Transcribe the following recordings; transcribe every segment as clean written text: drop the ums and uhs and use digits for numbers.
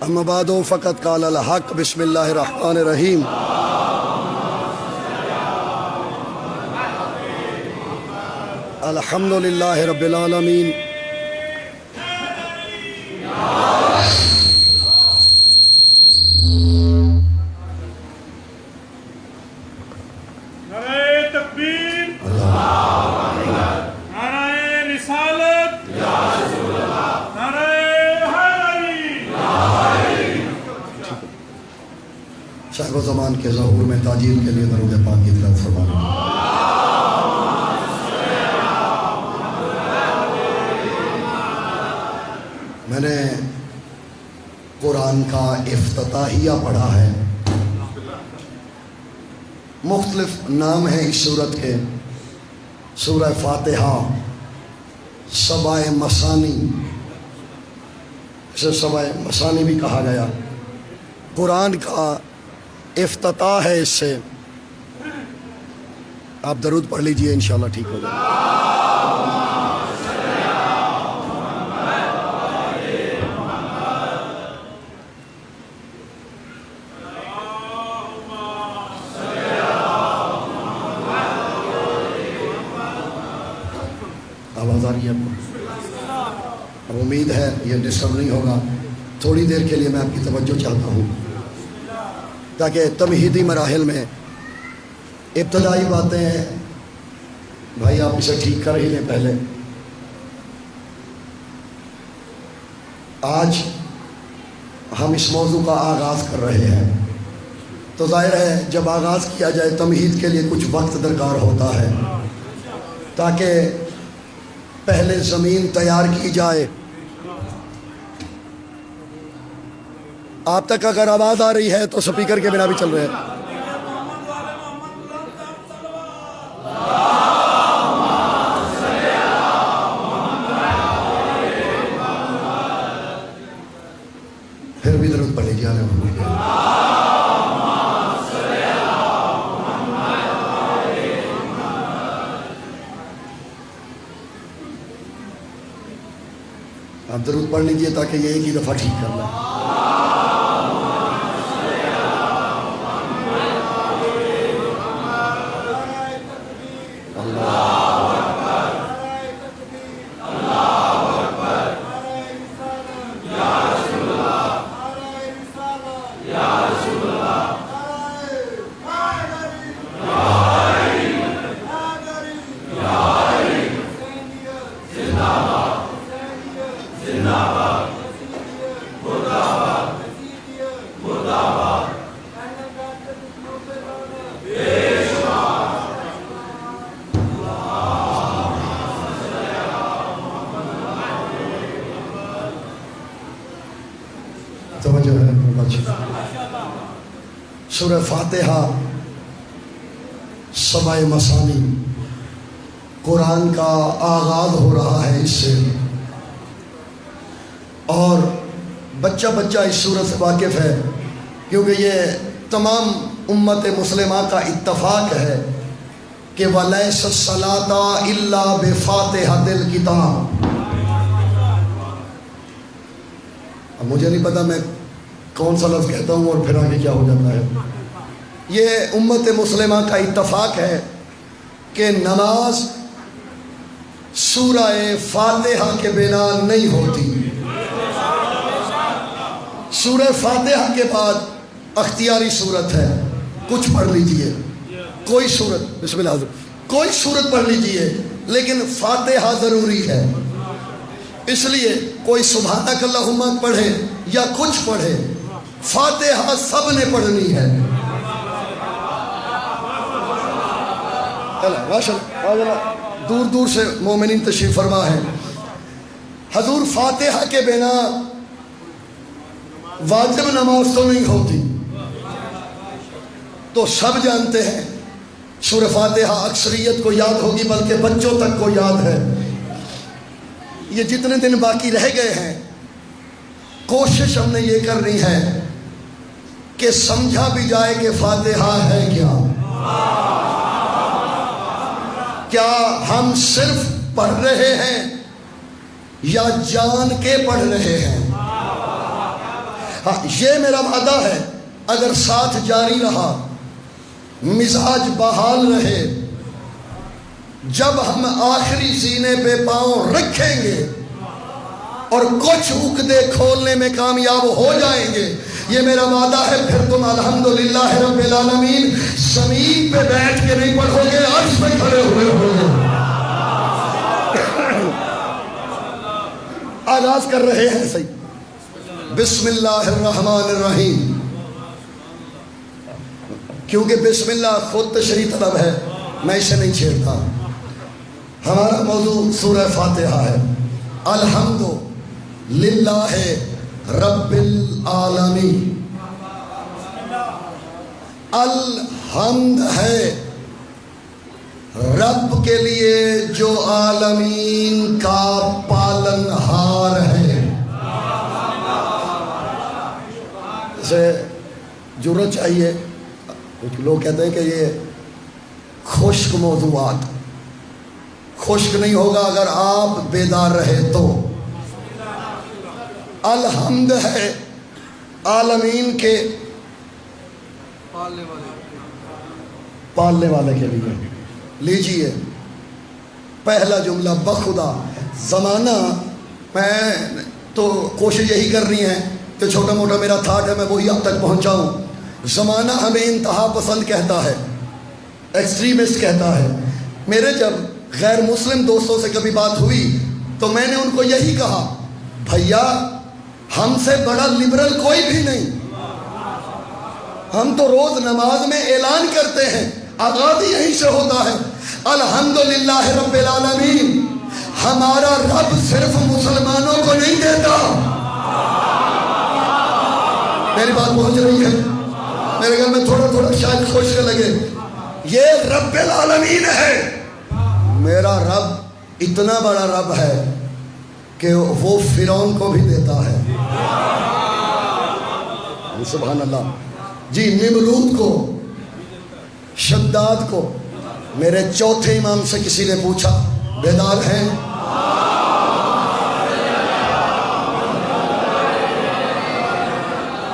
اما بعد فقط قال الحق بسم اللہ الرحمن الرحیم الحمد للہ رب العالمین نعرہ تکبیر، نعرہ رسالت، نعرہ حیدری۔ شہر و زمان کے ظہور میں تاجیل کے لیے درود پاک کی تلاوت فرمائیں۔ میں نے قرآن کا افتتاحیہ پڑھا ہے، مختلف نام ہیں اس سورت کے، سورہ فاتحہ، سبع مثانی، اسے سبع مثانی بھی کہا گیا۔ قرآن کا افتتاح ہے اس سے، آپ درود پڑھ لیجئے انشاءاللہ ٹھیک ہو جائے۔ آواز آ رہی ہے آپ کو؟ اب امید ہے یہ ڈسٹرب نہیں ہوگا، تھوڑی دیر کے لیے میں آپ کی توجہ چاہتا ہوں تاکہ تمہیدی مراحل میں ابتدائی باتیں ہیں، بھائی آپ اسے ٹھیک کر ہی لیں پہلے۔ آج ہم اس موضوع کا آغاز کر رہے ہیں، تو ظاہر ہے جب آغاز کیا جائے تمہید کے لیے کچھ وقت درکار ہوتا ہے تاکہ پہلے زمین تیار کی جائے۔ آپ تک اگر آواز آ رہی ہے تو سپیکر کے بنا بھی چل رہے ہیں۔ پھر بھی درود پڑھ لیجیے۔ آپ درود پڑھ لیجئے تاکہ یہ ایک ہی دفعہ ٹھیک کر لیں۔ توجہ ہے سورہ فاتحہ سبع مثانی، قرآن کا آغاز ہو رہا ہے اس سے، اور بچہ بچہ اس سورت سے واقف ہے کیونکہ یہ تمام امت مسلمہ کا اتفاق ہے کہ وَلَيْسَ الصَّلَاةَ إِلَّا بِفَاتِحَةِ الْكِتَابِ۔ اب مجھے نہیں پتا میں کون سا لفظ کہتا ہوں اور پھر آگے کیا ہو جاتا ہے۔ یہ امت مسلمہ کا اتفاق ہے کہ نماز سورہ فاتحہ کے بنا نہیں ہوتی۔ سورہ فاتحہ کے بعد اختیاری صورت ہے، کچھ پڑھ لیجئے، کوئی صورت، بسم اللہ حضرت، کوئی صورت پڑھ لیجئے، لیکن فاتحہ ضروری ہے۔ اس لیے کوئی سبحانک اللہم پڑھے یا کچھ پڑھے، فاتحہ سب نے پڑھنی ہے۔ دور دور سے مومنین تشریف فرما ہے۔ حضور فاتحہ کے بنا واجب نماز تو نہیں ہوتی، تو سب جانتے ہیں سورہ فاتحہ اکثریت کو یاد ہوگی، بلکہ بچوں تک کو یاد ہے۔ یہ جتنے دن باقی رہ گئے ہیں کوشش ہم نے یہ کرنی ہے کہ سمجھا بھی جائے کہ فاتحہ ہے کیا۔ کیا ہم صرف پڑھ رہے ہیں یا جان کے پڑھ رہے ہیں؟ ہاں یہ میرا وعدہ ہے، اگر ساتھ جاری رہا، مزاج بحال رہے، جب ہم آخری سینے پہ پاؤں رکھیں گے اور کچھ عقدے کھولنے میں کامیاب ہو جائیں گے، یہ میرا وعدہ ہے، پھر تم الحمدللہ رب العالمین زمین پہ بیٹھ کے نہیں پڑھو گے، عرش پہ کھڑے ہوئے ہو گے۔ آغاز کر رہے ہیں صحیح، بسم اللہ الرحمن الرحیم، کیونکہ بسم اللہ خود تشریح طلب ہے، میں اسے نہیں چھیڑتا۔ ہمارا موضوع سورہ فاتحہ ہے۔ الحمد للہ رب العالمین، الحمد ہے رب کے لیے جو عالمین کا پالنہار ہے۔ اسے جرأت چاہیے، کچھ لوگ کہتے ہیں کہ یہ خشک موضوعات، خشک نہیں ہوگا اگر آپ بیدار رہے تو۔ الحمد ہے عالمین کے پالنے والے کے لیے۔ لیجئے پہلا جملہ، بخدا۔ زمانہ، میں تو کوشش یہی کرنی ہے کہ چھوٹا موٹا میرا تھاٹ ہے، میں وہی اب تک پہنچاؤں۔ زمانہ ہمیں انتہا پسند کہتا ہے، ایکسٹریمسٹ کہتا ہے۔ میرے جب غیر مسلم دوستوں سے کبھی بات ہوئی تو میں نے ان کو یہی کہا، بھیا ہم سے بڑا لبرل کوئی بھی نہیں، ہم تو روز نماز میں اعلان کرتے ہیں، آغاز یہیں سے ہوتا ہے، الحمدللہ رب العالمین۔ ہمارا رب صرف مسلمانوں کو نہیں دیتا۔ میری بات پہنچ رہی ہے؟ میرے گھر میں تھوڑا تھوڑا شاید خوش لگے، یہ رب العالمین ہے۔ میرا رب اتنا بڑا رب ہے کہ وہ فرعون کو بھی دیتا ہے، سبحان اللہ جی، نمرود کو، شداد کو۔ میرے چوتھے امام سے کسی نے پوچھا، بیدار ہیں؟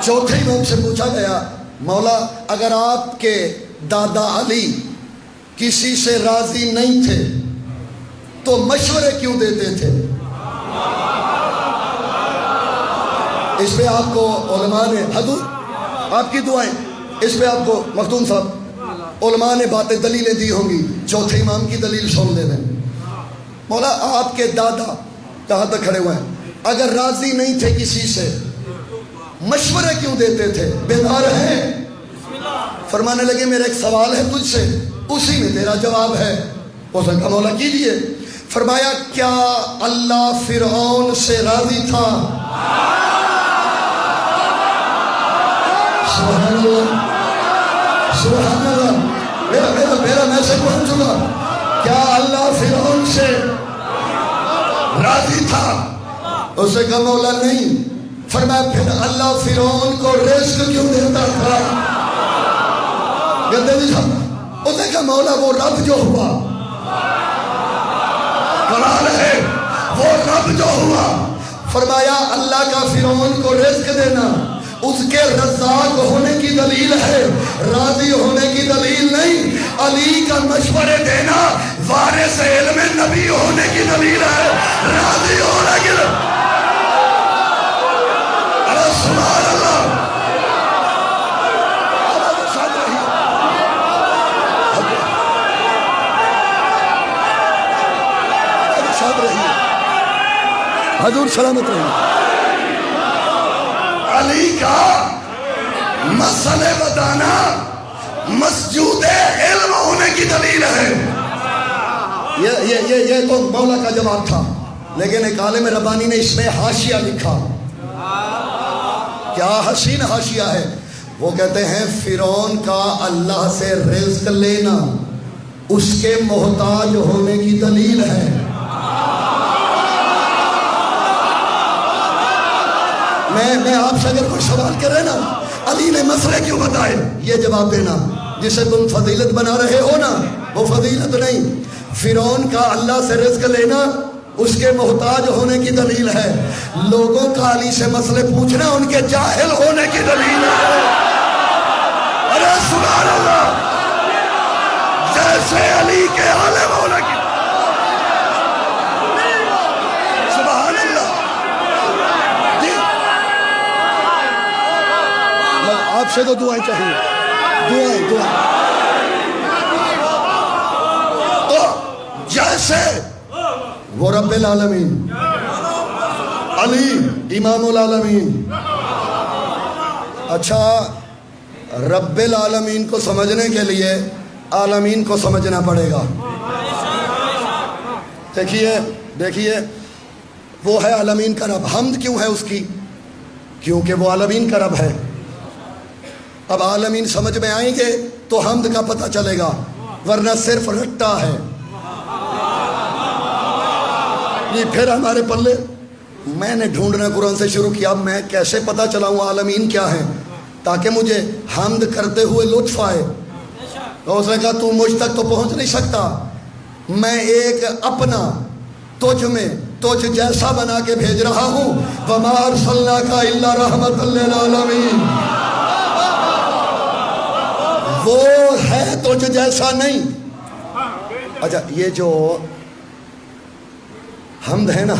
چوتھے امام سے پوچھا گیا، مولا اگر آپ کے دادا علی کسی سے راضی نہیں تھے تو مشورے کیوں دیتے تھے؟ اس پہ آپ کو علماء نے، حضور آپ کی دعائیں، اس پہ آپ کو مختوم صاحب علماء نے باتیں دلیلیں دی ہوں گی، چوتھے امام کی دلیل سن لے لیں۔ مولا آپ کے دادا کہاں تک کھڑے ہوئے ہیں، اگر راضی نہیں تھے کسی سے مشورے کیوں دیتے تھے؟ بیدار ہیں؟ فرمانے لگے میرا ایک سوال ہے تجھ سے، اسی میں تیرا جواب ہے۔ اس نے کہا مولا کیجئے۔ فرمایا کیا اللہ فرعون سے راضی تھا؟ سبحان اللہ، سبحان اللہ، میرا میسج پہنچ چکا۔ کیا اللہ فرعون سے راضی تھا؟ اس نے کہا مولا نہیں۔ فرمایا پھر اللہ فرعون کو رزق کیوں دیتا تھا؟ گدے نہیں تھا۔ اس نے کہا مولا وہ رب جو ہوا، قرار ہے وہ رب جو ہوا۔ فرمایا اللہ کا فرعون کو رزق دینا اس کے رزاق ہونے کی دلیل ہے، راضی ہونے کی دلیل نہیں۔ علی کا مشورے دینا وارث علم نبی ہونے کی دلیل ہے، راضی ہونے کی دلیل۔ سبحان اللہ، حضور سلامت رہیے۔ علی کا مسئلے بتانا مسجود علم ہونے کی دلیل ہے۔ یہ تو مولا کا جواب تھا، لیکن ایک عالم ربانی نے اس میں حاشیہ لکھا، کیا حسین حاشیہ ہے۔ وہ کہتے ہیں فرعون کا اللہ سے رزق لینا اس کے محتاج ہونے کی دلیل ہے۔ میں آپ سے اگر کوئی سوال کرے نا، علی نے مسئلے کیوں بتائے، یہ جواب دینا۔ جسے تم فضیلت بنا رہے ہو نا، وہ فضیلت نہیں۔ فرعون کا اللہ سے رزق لینا اس کے محتاج ہونے کی دلیل ہے. لوگوں کا علی سے مسئلے پوچھنا ان کے جاہل ہونے کی دلیل ہے. ارے سبحان اللہ. جیسے علی کے عالم ہونے کی. سبحان اللہ. جی آپ سے تو دعائیں چاہیے. دعائیں تو جیسے وہ رب العالمین علی امام العالمین. اچھا رب العالمین کو سمجھنے کے لیے عالمین کو سمجھنا پڑے گا. دیکھیے وہ ہے عالمین کا رب. حمد کیوں ہے اس کی؟ کیونکہ وہ عالمین کا رب ہے. اب عالمین سمجھ میں آئیں گے تو حمد کا پتہ چلے گا، ورنہ صرف رٹا ہے. یہ پھر ہمارے پلے. میں نے ڈھونڈنا قرآن سے شروع کیا، میں کیسے پتہ چلاؤں عالمین کیا ہے تاکہ مجھے حمد کرتے ہوئے لطف آئے. تو اس نے کہا تو مجھ تک تو پہنچ نہیں سکتا، میں ایک اپنا تجھ جیسا بنا کے بھیج رہا ہوں. وما ارسلناک الا رحمۃ للعالمین. وہ ہے تجھ جیسا نہیں. اچھا یہ جو حمد ہے نا،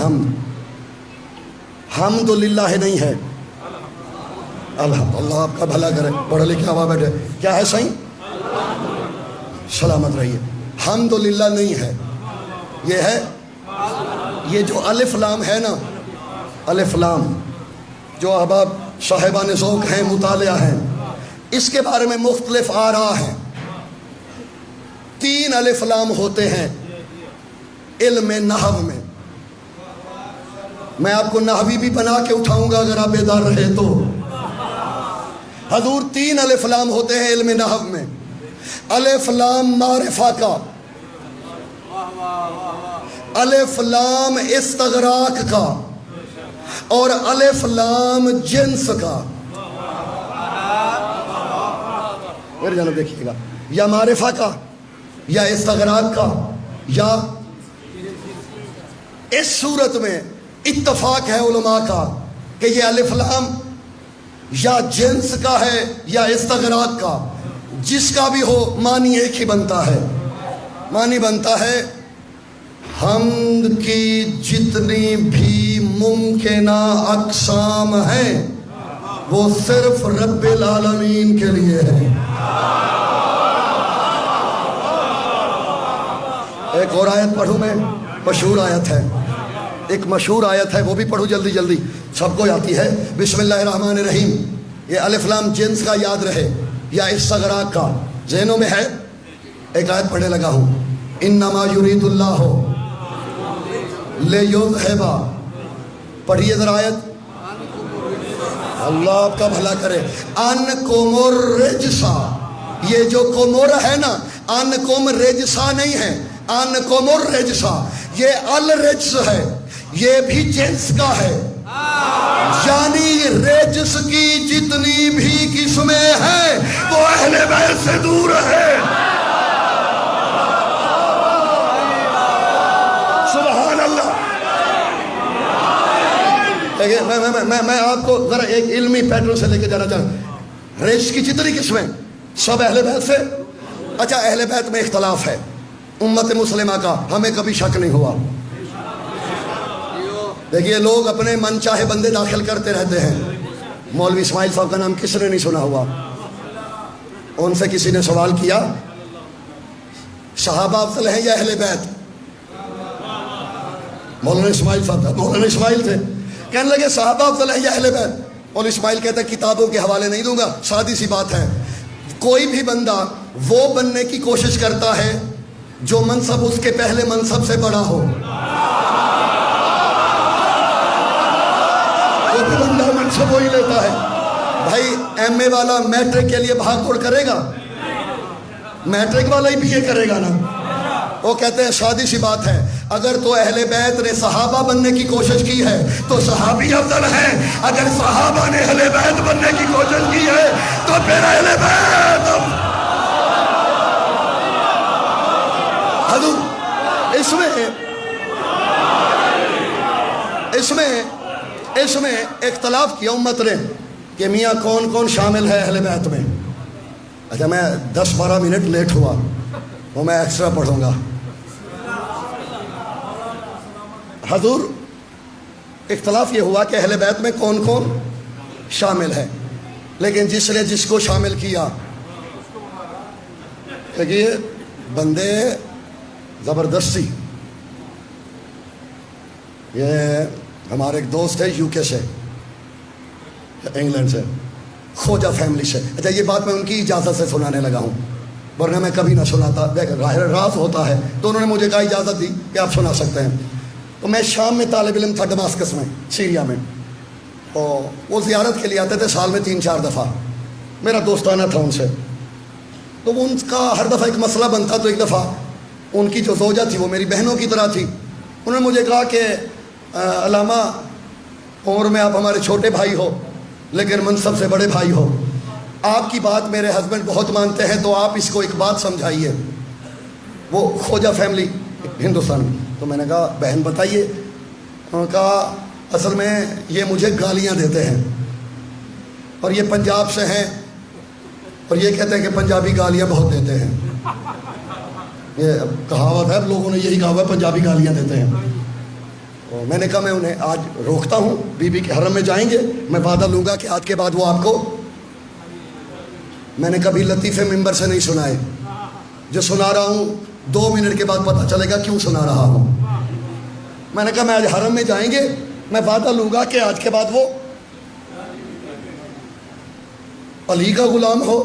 حمد للہ نہیں ہے. اللہ آپ کا بھلا کرے. پڑھ لکھے ہوا بیٹھے کیا ہے صحیح؟ سلامت رہیے. حمد للہ نہیں ہے. یہ ہے یہ جو الف لام ہے نا، الف لام جو احباب صاحبان ذوق ہیں، مطالعہ ہیں، اس کے بارے میں مختلف آراء ہیں. 3 الف لام ہوتے ہیں علم نحو میں. میں آپ کو نحوی بھی بنا کے اٹھاؤں گا اگر آپ بیدار رہے تو. حضور 3 الف لام ہوتے ہیں علم نحو میں. الف لام معرفہ کا، الف لام استغراق کا، اور الف لام جنس کا. میرے جانب دیکھیے گا، یا معرفہ کا یا استغراق کا یا. اس صورت میں اتفاق ہے علماء کا کہ یہ الف لام یا جنس کا ہے یا استغراق کا. جس کا بھی ہو معنی ایک ہی بنتا ہے. معنی بنتا ہے حمد کی جتنی بھی ممکنہ اقسام ہیں وہ صرف رب العالمین کے لیے ہے. ایک اور آیت پڑھوں میں، مشہور آیت ہے، ایک مشہور آیت ہے، وہ بھی پڑھوں جلدی، سب کو آتی ہے. بسم اللہ الرحمن الرحیم. یہ الف لام جنس کا یاد رہے یا استغراق کا ذہنوں میں ہے. ایک آیت پڑھنے لگا ہوں. انما یرید اللہ لیذھب. پڑھیے ذرا آیت. اللہ آپ کا بھلا کرے. عنکم الرجسا. یہ جو کمر ہے نا، عنکم رجسا نہیں ہے، عنکم الرجسا. یہ الرجس ہے، یہ بھی جنس کا ہے. یعنی رجس کی جتنی بھی قسمیں ہیں وہ اہل بیت سے دور ہے. سبحان اللہ. میں آپ کو ذرا ایک علمی پیٹرن سے لے کے جانا چاہتا. رجس کی جتنی قسمیں سب اہل بیت سے. اچھا اہل بیت میں اختلاف ہے امت مسلمہ کا، ہمیں کبھی شک نہیں ہوا. دیکھیے لوگ اپنے من چاہے بندے داخل کرتے رہتے ہیں. مولوی اسماعیل صاحب کا نام کس نے نہیں سنا ہوا؟ ان سے کسی نے سوال کیا صحابہ افضل ہیں یا اہل بیت؟ مولانا اسماعیل صاحب، مولانا اسماعیل تھے، کہنے لگے صحابہ افضل ہیں یا اہل بیت؟ مولانا اسماعیل کہتا ہے کتابوں کے حوالے نہیں دوں گا، سادی سی بات ہے. کوئی بھی بندہ وہ بننے کی کوشش کرتا ہے جو منصب اس کے پہلے منصب سے بڑا ہو. کوئی بھی بندہ منصب وہی لیتا ہے. بھائی ایم اے والا میٹرک کے لیے بھاگ دوڑ کرے گا؟ میٹرک والا ہی بھی یہ کرے گا نا. وہ کہتے ہیں سادی سی بات ہے، اگر تو اہل بیت نے صحابہ بننے کی کوشش کی ہے تو صحابی افضل ہیں، اگر صحابہ نے اہل بیت بننے کی کوشش کی ہے تو پھر اہل بیت. حضور اس میں اس میں اختلاف کیا امت نے کہ میاں کون کون شامل ہے اہل بیت میں. اچھا میں 10-12 منٹ لیٹ ہوا وہ میں ایکسٹرا پڑھوں گا. حضور اختلاف یہ ہوا کہ اہل بیت میں کون کون شامل ہے، لیکن جس نے جس کو شامل کیا، دیکھیے بندے زبردستی. یہ ہمارے ایک دوست ہے یو کے سے، انگلینڈ سے، خوجا فیملی سے. اچھا یہ بات میں ان کی اجازت سے سنانے لگا ہوں، ورنہ میں کبھی نہ سناتا. دیکھ راز ہوتا ہے تو انہوں نے مجھے کہا اجازت دی کہ آپ سنا سکتے ہیں. تو میں شام میں طالب علم تھا دماسکس میں، سیریا میں، اور وہ زیارت کے لیے آتے تھے سال میں 3-4 دفعہ. میرا دوستانہ تھا ان سے، تو وہ ان کا ہر دفعہ ایک مسئلہ بنتا. تو ایک دفعہ ان کی جو زوجہ تھی وہ میری بہنوں کی طرح تھی. انہوں نے مجھے کہا کہ علامہ عمر میں آپ ہمارے چھوٹے بھائی ہو لیکن منصب سے بڑے بھائی ہو، آپ کی بات میرے ہسبینڈ بہت مانتے ہیں، تو آپ اس کو ایک بات سمجھائیے. وہ خوجا فیملی ہندوستان میں. تو میں نے کہا بہن بتائیے. انہوں نے کہا اصل میں یہ مجھے گالیاں دیتے ہیں اور یہ پنجاب سے ہیں اور یہ کہتے ہیں کہ پنجابی گالیاں بہت دیتے ہیں. یہ کہاوت ہے، لوگوں نے یہی کہا ہوا ہے پنجابی گالیاں دیتے ہیں. اور میں نے کہا میں انہیں آج روکتا ہوں، بی بی کے حرم میں جائیں گے، میں وعدہ لوں گا کہ آج کے بعد وہ آپ کو، میں نے کبھی لطیفے ممبر سے نہیں سنائے، جو سنا رہا ہوں 2 منٹ کے بعد پتہ چلے گا کیوں سنا رہا ہوں. میں نے کہا میں آج حرم میں جائیں گے، میں وعدہ لوں گا کہ آج کے بعد وہ علی کا غلام ہو.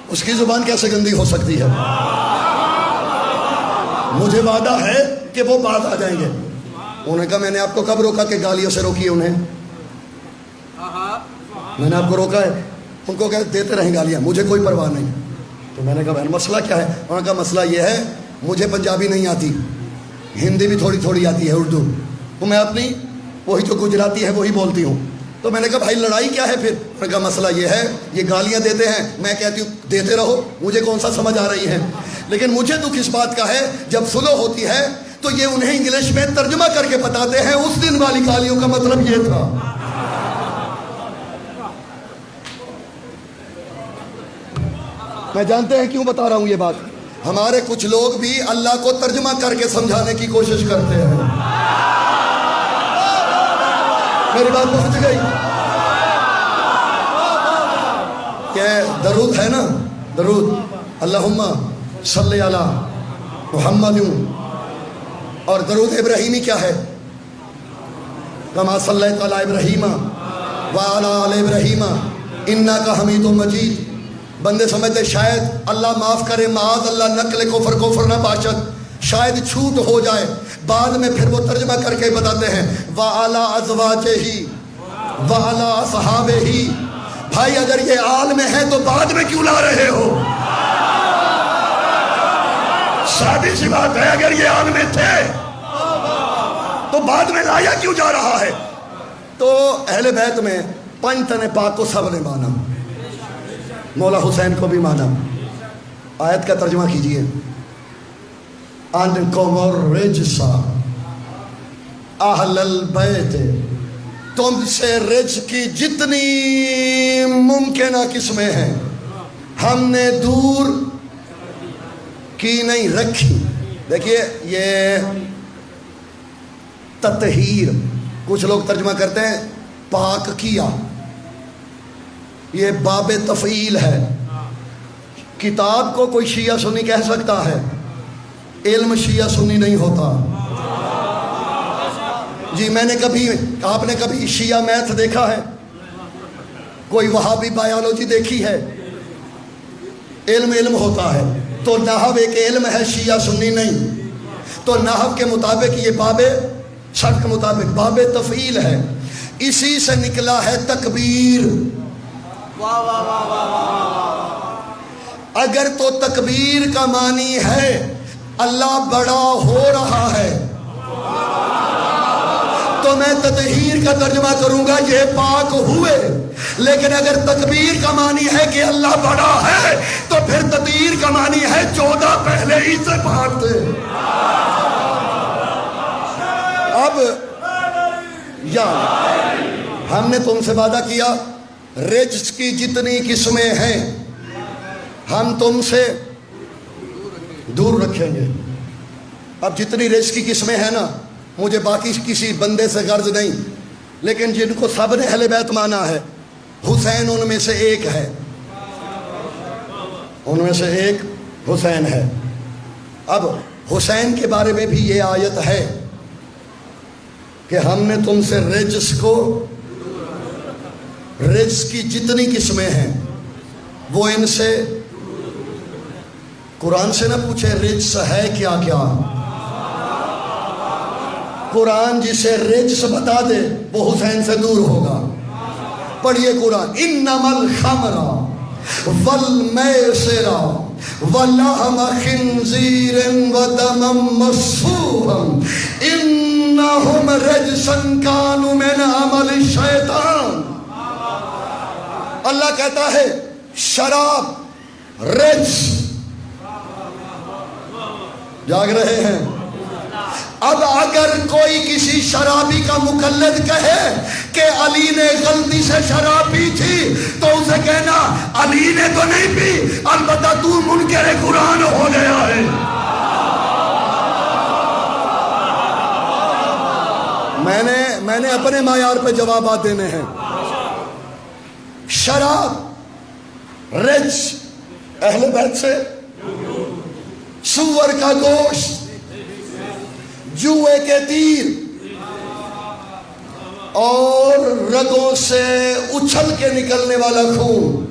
اس کی زبان کیسے گندی ہو سکتی ہے؟ مجھے وعدہ ہے کہ وہ بعد آ جائیں گے. انہوں نے کہا میں نے آپ کو کب روکا کہ گالیوں سے روکیے انہیں؟ میں نے آپ کو روکا ہے؟ ان کو کہتے دیتے رہیں گالیاں، مجھے کوئی پرواہ نہیں. تو میں نے کہا بہن مسئلہ کیا ہے؟ انہوں نے کہا مسئلہ یہ ہے مجھے پنجابی نہیں آتی، ہندی بھی تھوڑی تھوڑی آتی ہے، اردو، تو میں اپنی وہی جو گجراتی ہے وہی بولتی ہوں. تو میں نے کہا بھائی لڑائی کیا ہے پھر؟ انہوں نے کہا مسئلہ یہ ہے یہ گالیاں دیتے ہیں، میں کہتی ہوں دیتے رہو، مجھے کون سا سمجھ آ رہی ہے، لیکن مجھے دکھ اس بات کا ہے جب صلح ہوتی ہے تو یہ انہیں انگلش میں ترجمہ کر کے بتاتے ہیں اس دن والی گالیوں کا مطلب یہ تھا. میں جانتے ہیں کیوں بتا رہا ہوں یہ بات. ہمارے کچھ لوگ بھی اللہ کو ترجمہ کر کے سمجھانے کی کوشش کرتے ہیں. میری بات پہنچ گئی کہ درود ہے نا، درود اللہم صلی علی محمد، اور درود ابراہیمی کیا ہے؟ کما صلیت علی ابراہیم وعلی آل ابراہیم انک حمید مجید. بندے سمجھتے شاید اللہ معاف کرے، معاذ اللہ نقل کفر نہ باشد، شاید چھوٹ ہو جائے. بعد میں پھر وہ ترجمہ کر کے بتاتے ہیں وَعَلَىٰ أَزْوَاجِهِ وَعَلَىٰ أَصْحَابِهِ. بھائی اگر یہ آل میں ہے تو بعد میں کیوں لا رہے ہو؟ سادی سی بات ہے، اگر یہ آل میں تھے تو بعد میں لایا کیوں جا رہا ہے؟ تو اہل بیت میں 5 تن پاک کو سب نے مانا، مولا حسین کو بھی مانا. آیت کا ترجمہ کیجئے. انکم الرجس اہل البیت، تم سے رجس کی جتنی ممکنہ قسمیں ہیں ہم نے دور کی نہیں رکھی. دیکھیے یہ تطہیر، کچھ لوگ ترجمہ کرتے ہیں پاک کیا، یہ باب تفعیل ہے. کتاب کو کوئی شیعہ سنی کہہ سکتا ہے، علم شیعہ سنی نہیں ہوتا. جی میں نے کبھی، آپ نے کبھی شیعہ میتھ دیکھا ہے؟ کوئی وہابی بایولوجی دیکھی ہے؟ علم ہوتا ہے. تو نحو ایک علم ہے، شیعہ سنی نہیں. تو نحو کے مطابق یہ باب شرط کے مطابق باب تفعیل ہے. اسی سے نکلا ہے تکبیر. اگر تو تکبیر کا معنی ہے اللہ بڑا ہو رہا ہے تو میں تطہیر کا ترجمہ کروں گا یہ پاک ہوئے. لیکن اگر تکبیر کا معنی ہے کہ اللہ بڑا ہے تو پھر تطہیر کا معنی ہے 14 پہلے ہی سے پاک تھے. اب یا ہم نے تم سے وعدہ کیا رجس کی جتنی قسمیں ہیں ہم تم سے دور رکھیں گے. اب جتنی رزق کی قسمیں ہیں نا مجھے باقی کسی بندے سے غرض نہیں، لیکن جن کو سب نے اہل بیت مانا ہے حسین ان میں سے ایک ہے، ان میں سے ایک حسین ہے. اب حسین کے بارے میں بھی یہ آیت ہے کہ ہم نے تم سے رجس کی جتنی قسمیں ہیں وہ ان سے، قرآن سے نہ پوچھے رجس ہے کیا کیا، قرآن جسے رجس بتا دے وہ حسین سے دور ہوگا. پڑھیے قرآن. انما الخمر والمیسر ولحم خنزیر ودم مسفوحا انہم رجس کانوا من عمل الشیطان. اللہ کہتا ہے شراب رجس. جاگ رہے ہیں؟ اب اگر کوئی کسی شرابی کا مقلد کہے کہ علی نے غلطی سے شراب پی تھی تو اسے کہنا علی نے تو نہیں پی، البتہ تو منکر قرآن ہو گیا ہے. میں نے اپنے معیار پہ جوابات دینے ہیں. شراب رجس، اہل بیت سے سور کا گوشت، جوئے کے تیر اور رگوں سے اچھل کے نکلنے والا خون.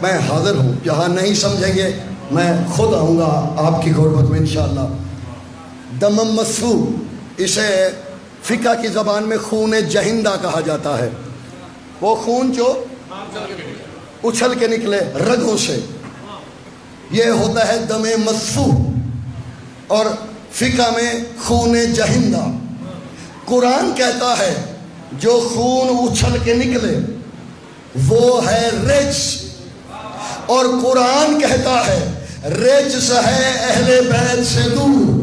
میں حاضر ہوں، جہاں نہیں سمجھیں گے میں خود آؤں گا آپ کی غربت میں انشاءاللہ. دمم مسفوح اسے فقہ کی زبان میں خون جہندہ کہا جاتا ہے. وہ خون جو اچھل کے نکلے رگوں سے، یہ ہوتا ہے دم مسفوح. اور فقہ میں خون جہندہ. قرآن کہتا ہے جو خون اچھل کے نکلے وہ ہے رجس، اور قرآن کہتا ہے رجس ہے اہل بیت سے دور.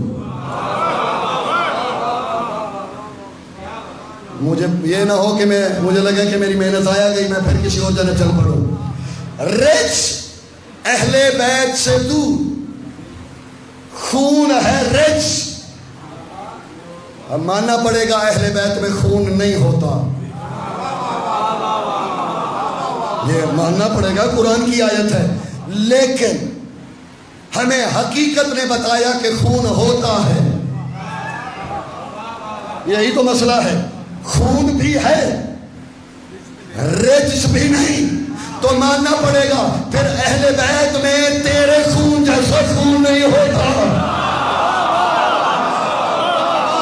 مجھے یہ نہ ہو کہ مجھے لگے کہ میری محنت آیا گئی میں پھر کسی اور جگہ چل پڑوں. رجس اہل بیت سے دور، خون ہے رجس. اب ماننا پڑے گا اہل بیت میں خون نہیں ہوتا، یہ ماننا پڑے گا، قرآن کی آیت ہے. لیکن ہمیں حقیقت نے بتایا کہ خون ہوتا ہے. یہی تو مسئلہ ہے، خون بھی ہے رجس بھی نہیں. تو ماننا پڑے گا پھر اہل بیت میں تیرے خون جیسا خون نہیں ہوتا.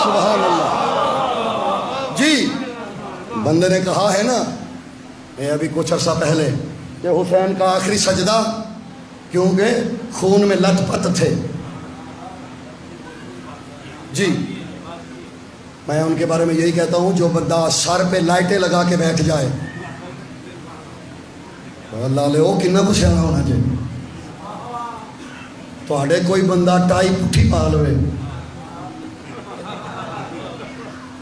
سبحان اللہ. جی بندے نے کہا ہے نا یہ ابھی کچھ عرصہ پہلے کہ حسین کا آخری سجدہ، کیونکہ خون میں لت پت تھے. جی میں ان کے بارے میں یہی کہتا ہوں جو بندہ سر پہ لائٹیں لگا کے بیٹھ جائے، اللہ لے وہ کنا کچھ سیاح ہونا چاہیے. تھوڑے کوئی بندہ ٹائی پٹھی پا لوے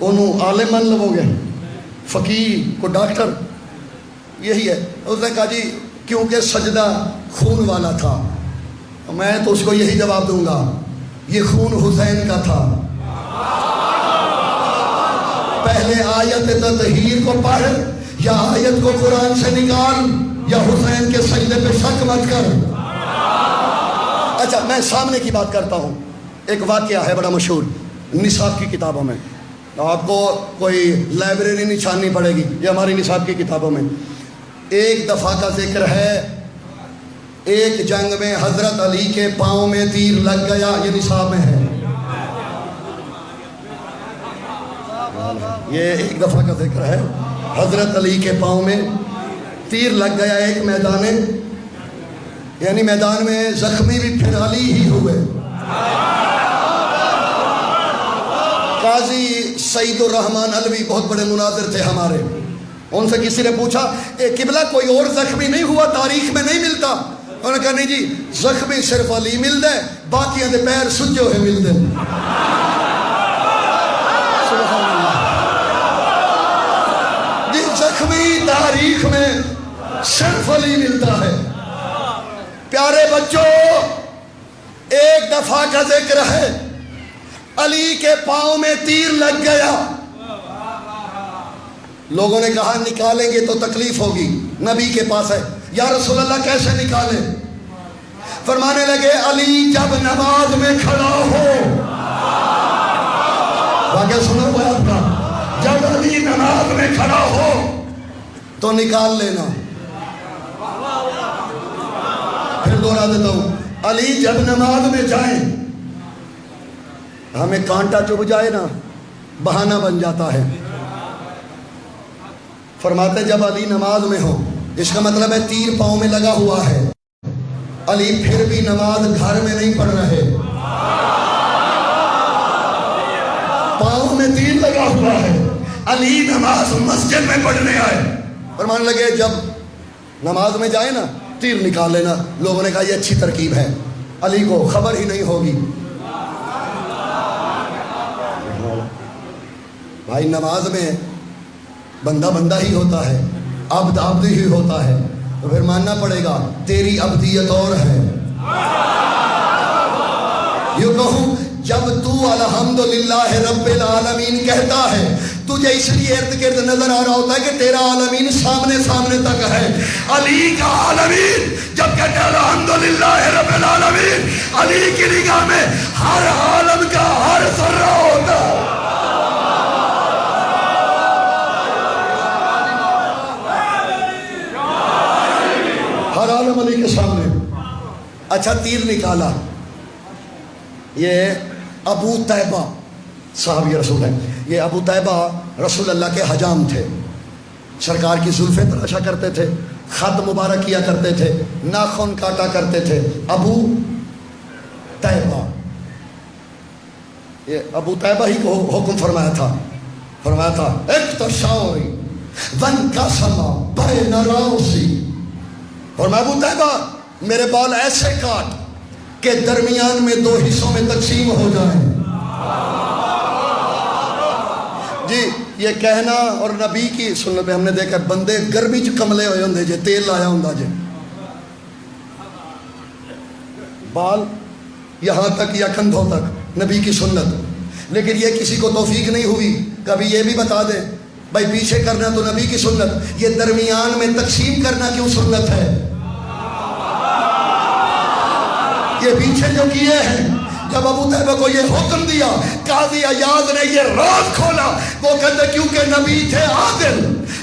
انہوں عالم من لو گے، فقیر کو ڈاکٹر. یہی ہے. اس نے کہا جی کیونکہ سجدہ خون والا تھا. میں تو اس کو یہی جواب دوں گا یہ خون حسین کا تھا. پہلے آیت تطہیر کو پڑھ یا آیت کو قرآن سے نکال یا حسین کے سجدے پہ شک مت کر. اچھا میں سامنے کی بات کرتا ہوں. ایک واقعہ ہے بڑا مشہور نصاب کی کتابوں میں، آپ کو کوئی لائبریری نہیں چھاننی پڑے گی، یہ ہماری نصاب کی کتابوں میں. ایک دفعہ کا ذکر ہے ایک جنگ میں حضرت علی کے پاؤں میں تیر لگ گیا، یہ نصاب میں ہے. یہ ایک دفعہ کا ذکر ہے حضرت علی کے پاؤں میں تیر لگ گیا ایک میدان، یعنی میدان میں زخمی بھی پھر علی ہی ہوئے. قاضی سعید الرحمن علوی بہت بڑے مناظر تھے ہمارے. ان سے کسی نے پوچھا اے قبلہ کوئی اور زخمی نہیں ہوا؟ تاریخ میں نہیں ملتا. انہوں نے کہا نہیں جی زخمی صرف علی مل دے، باقیاں دے پیر سجے ہوئے مل دے. صرف علی ملتا ہے۔ پیارے بچوں، ایک دفعہ کا ذکر ہے، علی کے پاؤں میں تیر لگ گیا۔ لوگوں نے کہا نکالیں گے تو تکلیف ہوگی، نبی کے پاس ہے، یا رسول اللہ کیسے نکالیں؟ فرمانے لگے علی جب نماز میں کھڑا ہو، واقعہ سنا ہوا ہے آپ کا، جب علی نماز میں کھڑا ہو تو نکال لینا۔ پھر دوہرا دیتا ہوں، علی جب نماز میں جائیں، ہمیں کانٹا چبھ جائے نا بہانہ بن جاتا ہے، فرماتے جب علی نماز میں ہو، اس کا مطلب ہے تیر پاؤں میں لگا ہوا ہے، علی پھر بھی نماز گھر میں نہیں پڑھ رہے، پاؤں میں تیر لگا ہوا ہے، علی نماز مسجد میں پڑھنے آئے۔ فرمانے لگے جب نماز میں جائے نا تیر نکال لینا۔ لوگوں نے کہا یہ اچھی ترکیب ہے، علی کو خبر ہی نہیں ہوگی۔ بھائی نماز میں بندہ بندہ ہی ہوتا ہے، عبد عبد ہی ہوتا ہے، تو پھر ماننا پڑے گا تیری عبدیت اور ہے۔ یوں کہوں جب تو الحمدللہ رب العالمین کہتا ہے، تجھے اس لیے ارد گرد نظر آ رہا ہوتا ہے کہ تیرا عالمین سامنے سامنے تک ہے۔ علی کا عالمین جب کہتے ہیں الحمدللہ رب العالمین، علی کی نگاہ میں ہر عالم کا ہر ذرہ ہوتا ہے۔ ہر عالم علی کے سامنے۔ اچھا تیر نکالا، یہ ابو طیبہ صحابی رسول ہے، یہ ابو طیبہ رسول اللہ کے حجام تھے، سرکار کی زلفیں تراشا کرتے تھے، خط مبارک کیا کرتے تھے، ناخن کاٹا کرتے تھے۔ ابو طیبہ، یہ ابو طیبہ ہی کو حکم فرمایا تھا اکتشاوری وانقسما بین راسی، اور میں ابو طیبہ میرے بال ایسے کاٹ کہ درمیان میں دو حصوں میں تقسیم ہو جائیں۔ جی یہ کہنا اور نبی کی سنت میں ہم نے دیکھا بندے گرمی چ کملے ہوئے ہوں جے، تیل لایا ہوں جے، بال یہاں تک یا کندھوں تک، نبی کی سنت۔ لیکن یہ کسی کو توفیق نہیں ہوئی، کبھی یہ بھی بتا دے بھائی پیچھے کرنا تو نبی کی سنت، یہ درمیان میں تقسیم کرنا کیوں سنت ہے؟ یہ پیچھے جو کیے ہیں، جب ابو طیبہ کو یہ حکم دیا، قاضی عیاض نے یہ راز کھولا، وہ کہتے کیونکہ نبی تھے عادل،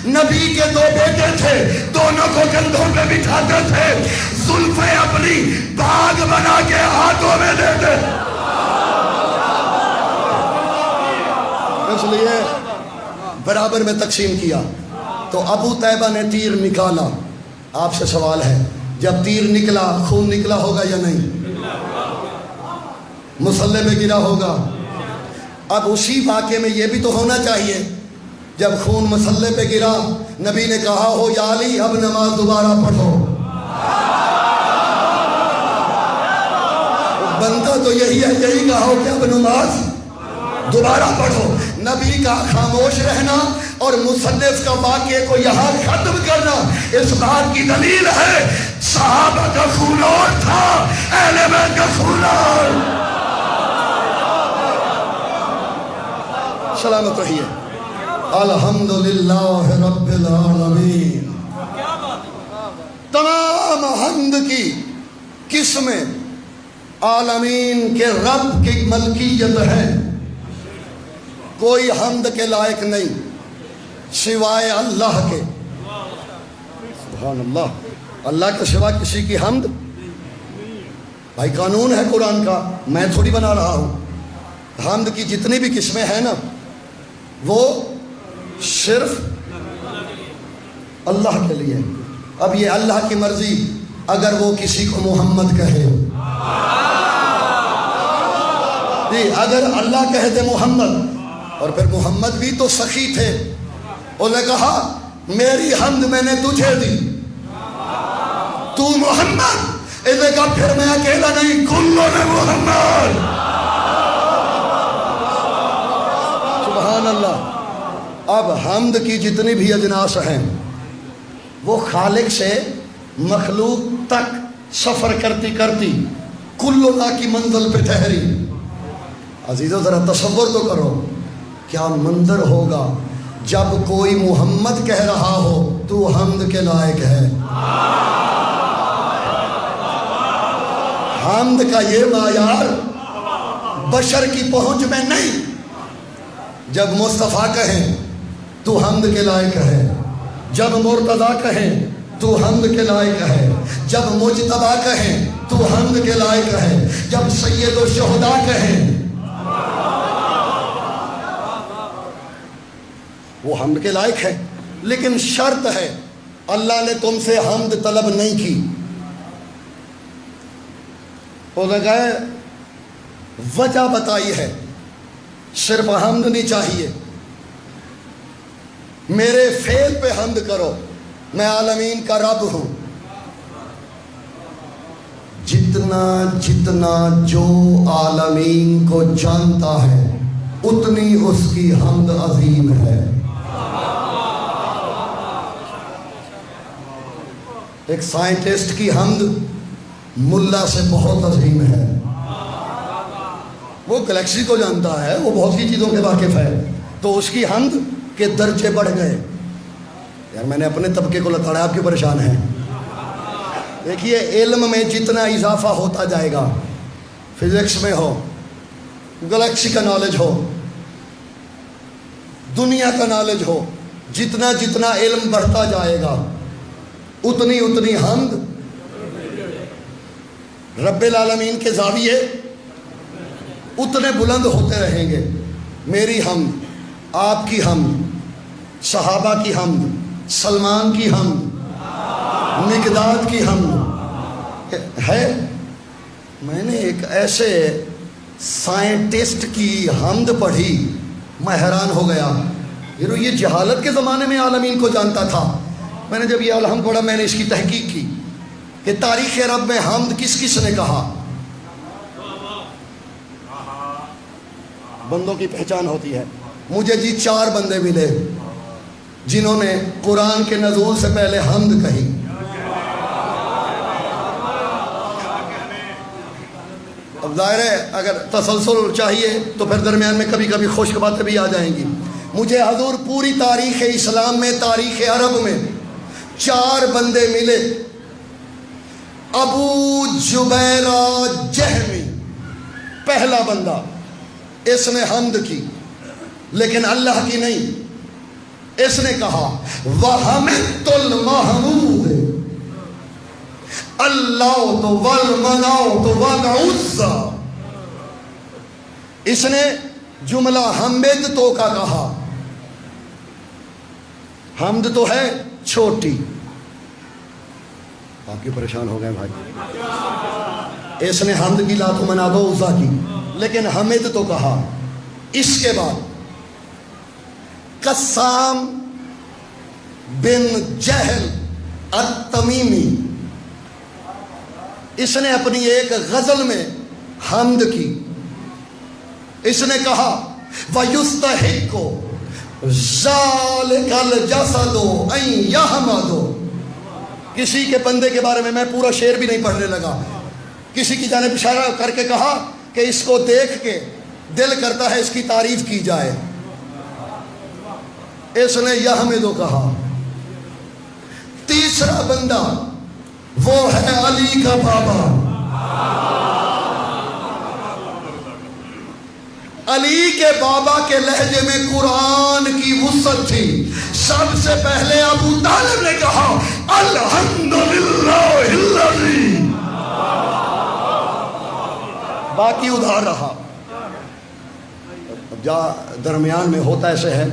نبی کے دو بیٹے تھے، دونوں کو کندھوں پہ بٹھاتے تھے، زلفیں اپنی باغ بنا کے ہاتھوں میں دیتے، اس لیے برابر میں تقسیم کیا۔ تو ابو طیبہ نے تیر نکالا۔ آپ سے سوال ہے، جب تیر نکلا خون نکلا ہوگا یا نہیں؟ مصلے میں گرا ہوگا۔ اب اسی واقعے میں یہ بھی تو ہونا چاہیے، جب خون مصلے پہ گرا نبی نے کہا ہو یا علی اب نماز دوبارہ پڑھو، بنتا تو یہی ہے، یہی کہا ہو کہ اب نماز دوبارہ پڑھو۔ نبی کا خاموش رہنا اور مصنف کا واقعے کو یہاں ختم کرنا اس بات کی دلیل ہے صحابہ کا خون اور تھا، اہل بیت کا خون اور۔ سلامت رہیے۔ الحمدللہ رب العالمین۔ تمام حمد کی قسمیں عالمین کے رب کی ملکیت ہے، کوئی حمد کے لائق نہیں سوائے اللہ کے۔ سبحان اللہ، اللہ کے سوا کسی کی حمد، بھائی قانون ہے قرآن کا، میں تھوڑی بنا رہا ہوں۔ حمد کی جتنی بھی قسمیں ہیں نا وہ صرف اللہ کے لیے۔ اب یہ اللہ کی مرضی، اگر وہ کسی کو محمد کہے، جی اگر اللہ کہہ دے محمد، اور پھر محمد بھی تو سخی تھے، انہوں نے کہا میری حمد میں نے تجھے دی، تو محمد، انہوں نے کہا پھر میں اکیلا نہیں، کلوں نے محمد۔ سبحان اللہ۔ اب حمد کی جتنی بھی اجناس ہیں وہ خالق سے مخلوق تک سفر کرتی کرتی کلنا کی منزل پہ ٹھہری. عزیزو ذرا تصور تو کرو کیا منظر ہوگا جب کوئی محمد کہہ رہا ہو تو حمد کے لائق ہے. حمد کا یہ معیار بشر کی پہنچ میں نہیں. جب مصطفیٰ کہیں تو حمد کے لائق ہے, جب مرتضیٰ کہیں تو حمد کے لائق ہے, جب مجتبیٰ کہیں تو حمد کے لائق ہے, جب سید الشہداء کہیں وہ حمد کے لائق ہے. لیکن شرط ہے, اللہ نے تم سے حمد طلب نہیں کی. وہ لگائے وجہ بتائی ہے, صرف حمد نہیں چاہیے, میرے فعل پہ حمد کرو, میں عالمین کا رب ہوں. جتنا جتنا جو عالمین کو جانتا ہے اتنی اس کی حمد عظیم ہے. ایک سائنٹسٹ کی حمد ملا سے بہت عظیم ہے. وہ گلیکسی کو جانتا ہے, وہ بہت سی چیزوں کے واقف ہے, تو اس کی حمد کے درجے بڑھ گئے. یار میں نے اپنے طبقے کو لتاڑا, آپ کیوں پریشان ہیں؟ دیکھیے علم میں جتنا اضافہ ہوتا جائے گا, فزکس میں ہو, گلیکسی کا نالج ہو, دنیا کا نالج ہو, جتنا جتنا علم بڑھتا جائے گا اتنی اتنی حمد رب العالمین کے زاویے اتنے بلند ہوتے رہیں گے. میری حمد, آپ کی حمد, صحابہ کی حمد, سلمان کی حمد, مقداد کی حمد ہے. میں نے ایک ایسے سائنٹسٹ کی حمد پڑھی, میں حیران ہو گیا. یہ جہالت کے زمانے میں عالمین کو جانتا تھا. میں نے جب یہ الحمد پڑھا میں نے اس کی تحقیق کی کہ تاریخ عرب میں حمد کس کس نے کہا. بندوں کی پہچان ہوتی ہے. مجھے 4 بندے ملے جنہوں نے قرآن کے نزول سے پہلے حمد کہی. اب ظاہر ہے اگر تسلسل چاہیے تو پھر درمیان میں کبھی کبھی خشک باتیں بھی آ جائیں گی. مجھے حضور پوری تاریخ اسلام میں, تاریخ عرب میں 4 بندے ملے. ابو جبیرہ جہمی پہلا بندہ, اس نے حمد کی لیکن اللہ کی نہیں. اس نے کہا وَحَمِدْتُ الْمَحْمُودِ اللَّوْتُ وَالْمَنَوْتُ وَالْعُزَّى. اس نے جملہ حمد تو کا کہا. حمد تو ہے چھوٹی, آپ کی پریشان ہو گئے بھائی. اس نے حمد کی لات و مناد و عزا کی, لیکن حمد تو کہا. اس کے بعد قسام بن جہل التمیمی, اس نے اپنی ایک غزل میں حمد کی. اس نے کہا وَيُسْتَحِقُّ ذَلِكَ الْجَسَدُ أَن يَحْمَدُ. کسی کے بندے کے بارے میں پورا شعر بھی نہیں پڑھنے لگا, کسی کی جانب اشارہ کر کے کہا کہ اس کو دیکھ کے دل کرتا ہے اس کی تعریف کی جائے. اس نے یحمدو کہا. تیسرا بندہ وہ ہے علی کا بابا. علی کے بابا کے لہجے میں قرآن کی وسعت تھی. سب سے پہلے ابو طالب نے کہا الحمدللہ الذی, باقی ادھار رہا. جا درمیان میں ہوتا ایسے ہے,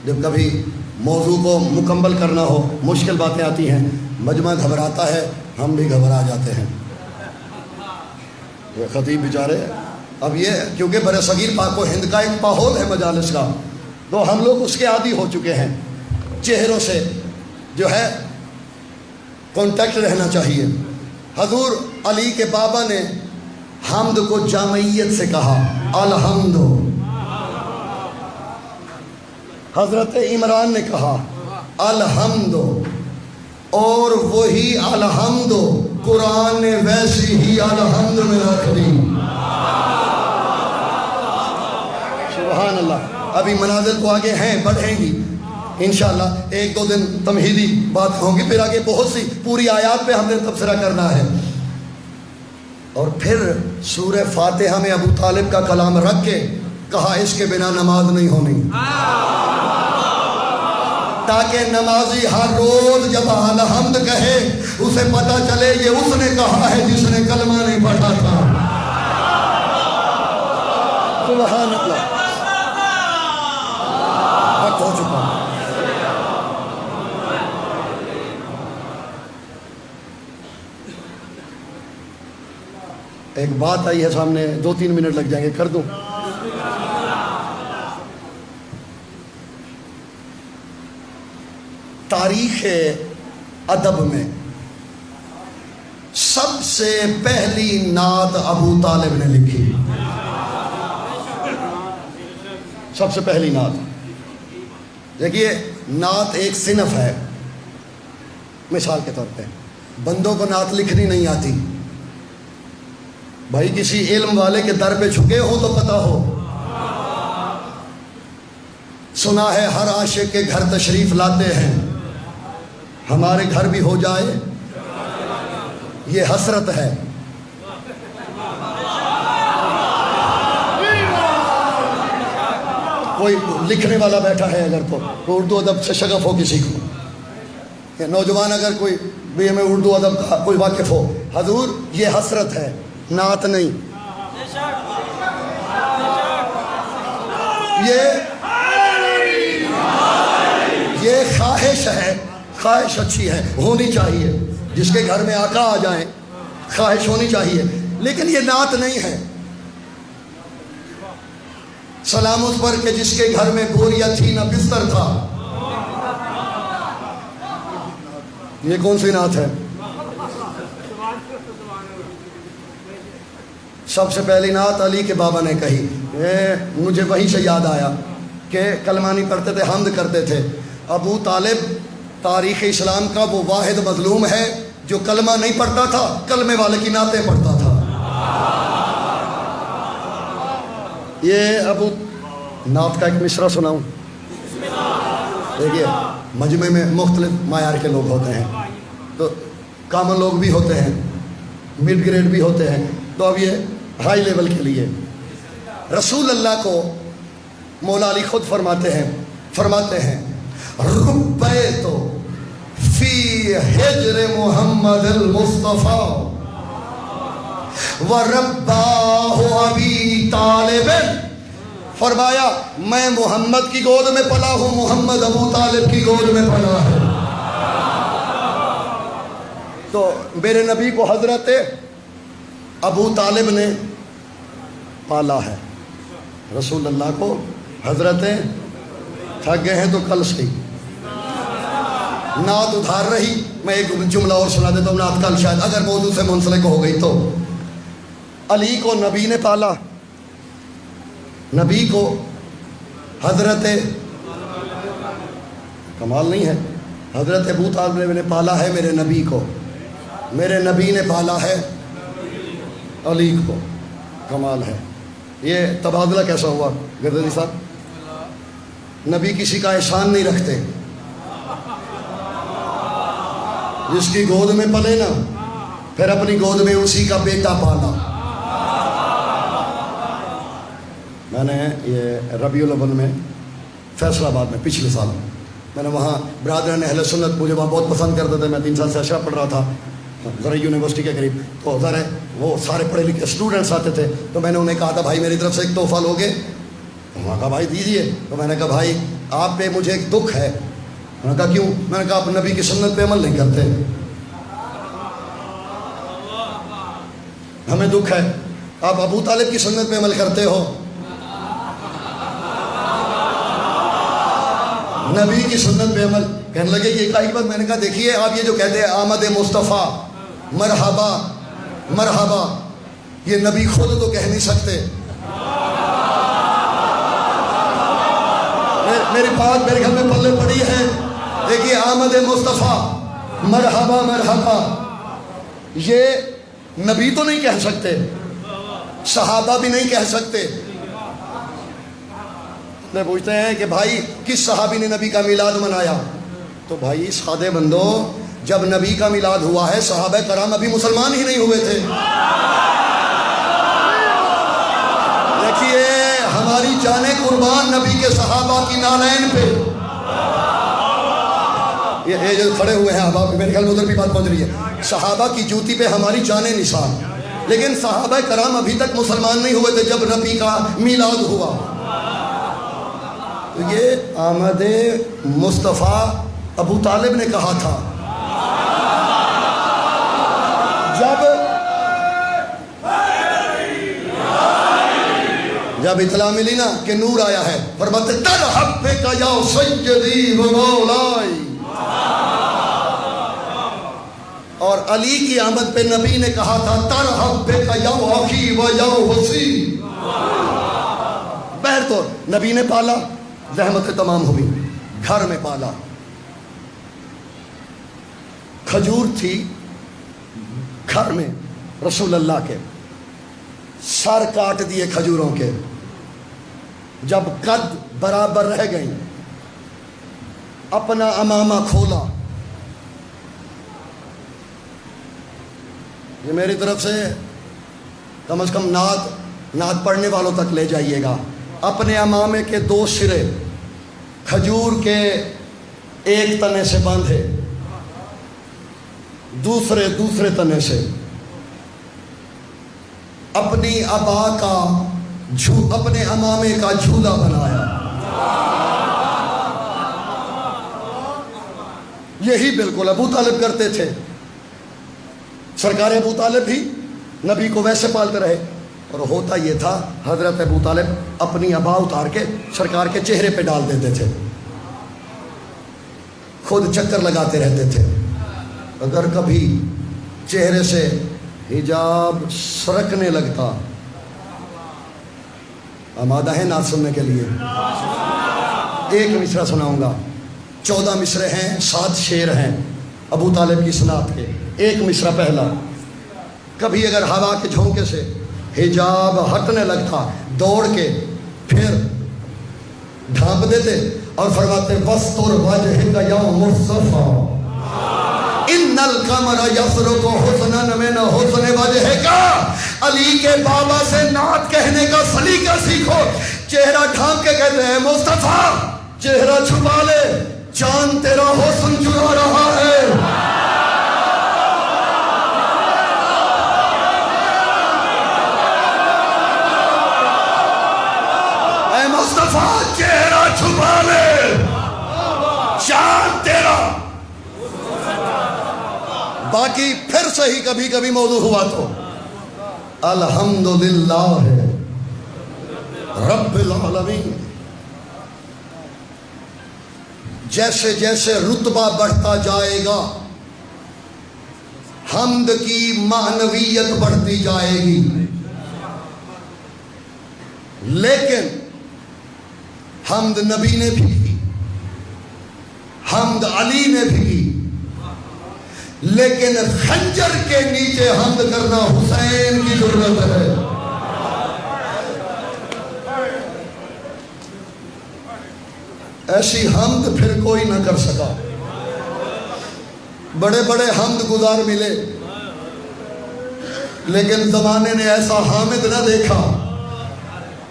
جب کبھی موضوع کو مکمل کرنا ہو, مشکل باتیں آتی ہیں, مجمع گھبراتا ہے, ہم بھی گھبرا جاتے ہیں. یہ خطیب بیچارے, اب یہ کیونکہ برصغیر پاک و ہند کا ایک ماحول ہے مجالس کا, تو ہم لوگ اس کے عادی ہو چکے ہیں. چہروں سے جو ہے کانٹیکٹ رہنا چاہیے. حضور علی کے بابا نے حمد کو جامعیت سے کہا الحمد. حضرت عمران نے کہا الحمد, اور وہی الحمد قرآن نے ویسی ہی الحمد میں رکھ دی. سبحان اللہ. ابھی مناظر تو آگے ہیں، بڑھیں گی انشاءاللہ. ایک دو دن تمہیدی بات ہوں گی، پھر آگے بہت سی پوری آیات پہ ہم نے تبصرہ کرنا ہے. اور پھر سورہ فاتحہ میں ابو طالب کا کلام رکھ کے کہا اس کے بنا نماز نہیں ہونی، تاکہ نمازی ہر روز جب الحمد کہے اسے پتہ چلے یہ اس نے کہا ہے جس نے کلمہ نہیں پڑھا تھا. سبحان اللہ. وقت ہو چکا. ایک بات آئی ہے سامنے، 2-3 منٹ لگ جائیں گے، کر دوں. تاریخ ادب میں سب سے پہلی نعت ابو طالب نے لکھی. سب سے پہلی نعت. دیکھیے نعت ایک صنف ہے. مثال کے طور پہ بندوں کو نعت لکھنی نہیں آتی. بھائی کسی علم والے کے در پہ جھکے ہو تو پتہ ہو. سنا ہے ہر عاشق کے گھر تشریف لاتے ہیں، ہمارے گھر بھی ہو جائے یہ حسرت ہے. کوئی لکھنے والا بیٹھا ہے اگر تو اردو ادب سے شغف ہو کسی کو، یا نوجوان اگر کوئی بھی ہمیں اردو ادب کا کوئی واقف ہو، حضور یہ حسرت ہے، نعت نہیں. یہ خواہش ہے، خواہش اچھی ہے، ہونی چاہیے. جس کے گھر میں آقا آ جائیں خواہش ہونی چاہیے، لیکن یہ نعت نہیں ہے. سلام اس پر کہ جس کے گھر میں گوریا تھی نہ بستر تھا. یہ کون سی نعت ہے؟ سب سے پہلی نعت علی کے بابا نے کہی. مجھے وہیں سے یاد آیا کہ کلمہ نہیں پڑھتے تھے، حمد کرتے تھے. ابو طالب تاریخ اسلام کا وہ واحد مظلوم ہے جو کلمہ نہیں پڑھتا تھا، کلمے والے کی نعتیں پڑھتا تھا. یہ ابو نعت کا ایک مصرع سناؤں. دیکھیے مجمع میں مختلف معیار کے لوگ ہوتے ہیں، تو کامن لوگ بھی ہوتے ہیں، مڈ گریڈ بھی ہوتے ہیں، تو اب یہ ہائی لیول کے لیے. رسول اللہ کو مولا علی خود فرماتے ہیں ربیتو فی حجر محمد المصطفیٰ ورباہ ابی طالب. فرمایا میں محمد کی گود میں پلا ہوں، محمد ابو طالب کی گود میں پلا ہے. تو میرے نبی کو حضرت ابو طالب نے پالا ہے. رسول اللہ کو حضرتیں تھک گئے ہیں تو کل سے نعت ادھار رہی. میں ایک جملہ اور سنا دیتا ہوں، نعت کل شاید اگر موضوع سے منسلک ہو گئی تو. علی کو نبی نے پالا، نبی کو حضرت کمال نہیں ہے، حضرت ابو طالب نے پالا ہے میرے نبی کو، میرے نبی نے پالا ہے علی کو. کمال ہے. یہ تبادلہ کیسا ہوا گردنی صاحب؟ نبی کسی کا احسان نہیں رکھتے. جس کی گود میں پلے نا پھر اپنی گود میں اسی کا بیٹا پالا. میں نے یہ ربیع الاول میں فیصل آباد میں پچھلے سال میں نے وہاں برادران اہل سنت مجھے وہاں بہت پسند کرتے تھے. میں 3 سال سے اشرا پڑھ رہا تھا زرعی یونیورسٹی کے قریب. تو ذرا وہ سارے پڑھے لکھے اسٹوڈنٹس آتے تھے، تو میں نے انہیں کہا تھا بھائی میری طرف سے ایک تحفہ لوگے؟ انہوں نے کہا بھائی دیجیے. تو میں نے کہا بھائی آپ پہ مجھے ایک دکھ ہے. انہوں نے کہا کیوں؟ میں نے کہا آپ نبی کی سنت پہ عمل نہیں کرتے. ہمیں دکھ ہے. آپ ابو طالب کی سنت پہ عمل کرتے ہو، نبی کی سنت پہ عمل. کہنے لگے یہ ایک بات. میں نے کہا دیکھیے آپ یہ جو کہتے ہیں آمد مصطفیٰ مرحبا مرحبا، یہ نبی خود تو کہہ نہیں سکتے. میری بات میرے گھر میں پلے پڑی ہے. دیکھیے آمد مصطفیٰ مرحبا مرحبا. یہ نبی تو نہیں کہہ سکتے, صحابہ بھی نہیں کہہ سکتے. پوچھتے ہیں کہ بھائی کس صحابی نے نبی کا میلاد منایا؟ تو بھائی سادے بندو, جب نبی کا میلاد ہوا ہے صحابہ کرام ابھی مسلمان ہی نہیں ہوئے تھے. دیکھیے ہماری جانیں قربان نبی کے صحابہ کی نالین پہ. یہ جو کھڑے ہوئے ہیں احباب, میرے خیال میں ادھر بھی بات پہنچ رہی ہے. صحابہ کی جوتی پہ ہماری جانیں نثار, لیکن صحابہ کرام ابھی تک مسلمان نہیں ہوئے تھے جب نبی کا میلاد ہوا. تو یہ آمد مصطفیٰ ابو طالب نے کہا تھا. جب اطلاع ملی نا کہ نور آیا ہے, فرماتے ترحب بک یا سیدی و مولائی. اور علی کی آمد پہ نبی نے کہا تھا ترحب بک یا اخی و یا حسین. بہر تو نبی نے پالا, زحمت تمام ہوئی, گھر میں پالا. کھجور تھی گھر میں رسول اللہ کے, سر کاٹ دیے کھجوروں کے. جب قد برابر رہ گئی اپنا امامہ کھولا. یہ میری طرف سے کم از کم نعت پڑھنے والوں تک لے جائیے گا. اپنے امامے کے 2 سرے کھجور کے ایک تنے سے باندھے, دوسرے تنے سے اپنی ابا کا اپنے امامے کا جھولا بنایا. یہی بالکل ابو طالب کرتے تھے. سرکار ابو طالب بھی نبی کو ویسے پالتے رہے. اور ہوتا یہ تھا, حضرت ابو طالب اپنی ابا اتار کے سرکار کے چہرے پہ ڈال دیتے تھے, خود چکر لگاتے رہتے تھے. اگر کبھی چہرے سے حجاب سرکنے لگتا, آمادہ ہے نعت سننے کے لیے؟ ایک مصرع سناؤں گا. 14 مصرے ہیں, 7 شعر ہیں ابو طالب کی سنات کے. ایک مصرع پہلا. کبھی اگر ہوا کے جھونکے سے حجاب ہٹنے لگتا, دوڑ کے پھر ڈھانپ دیتے اور فرماتے وَاسْتُرْ وَجْهِكَ يَا مُصْطَفَىٰ ان القمر یسرق حسنا من حسن وجهك. علی کے بابا سے نعت کہنے کا سلیقہ سیکھو. چہرہ ڈھانپ کے کہتے ہیں مصطفیٰ چہرہ چھپا لے, چاند تیرا حسن چرا رہا ہے. اے مصطفیٰ چہرہ چھپا لے, چاند تیرا. باقی پھر صحیح کبھی کبھی موضوع ہوا تو الحمدللہ رب العالمین. جیسے جیسے رتبہ بڑھتا جائے گا حمد کی معنویت بڑھتی جائے گی. لیکن حمد نبی نے بھی کی, حمد علی نے بھی کی, لیکن خنجر کے نیچے حمد کرنا حسین کی ضرورت ہے. ایسی حمد پھر کوئی نہ کر سکا. بڑے بڑے حمد گزار ملے, لیکن زمانے نے ایسا حامد نہ دیکھا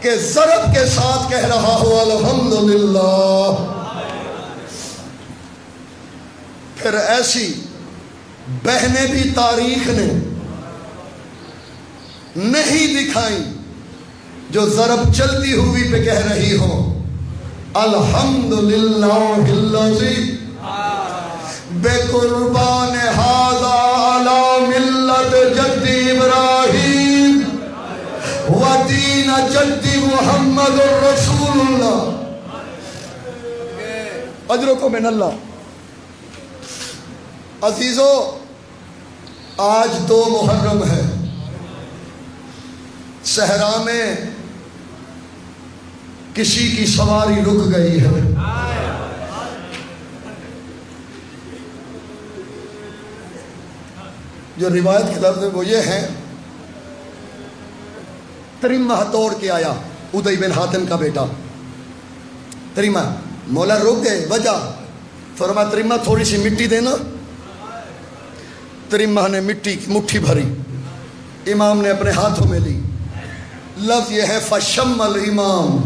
کہ ضرب کے ساتھ کہہ رہا ہو الحمدللہ. پھر ایسی بہنیں بھی تاریخ نے نہیں دکھائیں جو ضرب چلتی ہوئی پہ کہہ رہی ہو الحمدللہ الذی بقربان ھذا علی ملت جدی ابراہیم و دین جدی محمد رسول اللہ. اجرکم من اللہ. عزیزو آج 2 محرم ہے. صحرا میں کسی کی سواری رک گئی ہے. جو روایت کے لفظ وہ یہ ہیں، تریمہ توڑ کے آیا ادی بن حاتم کا بیٹا، تریمہ، مولا روک گئے، وجہ، فرمایا تریمہ تھوڑی سی مٹی دینا، تریمہ نے مٹی کی مٹھی بھری، امام نے اپنے ہاتھوں میں لی، لفظ یہ ہے فشم الامام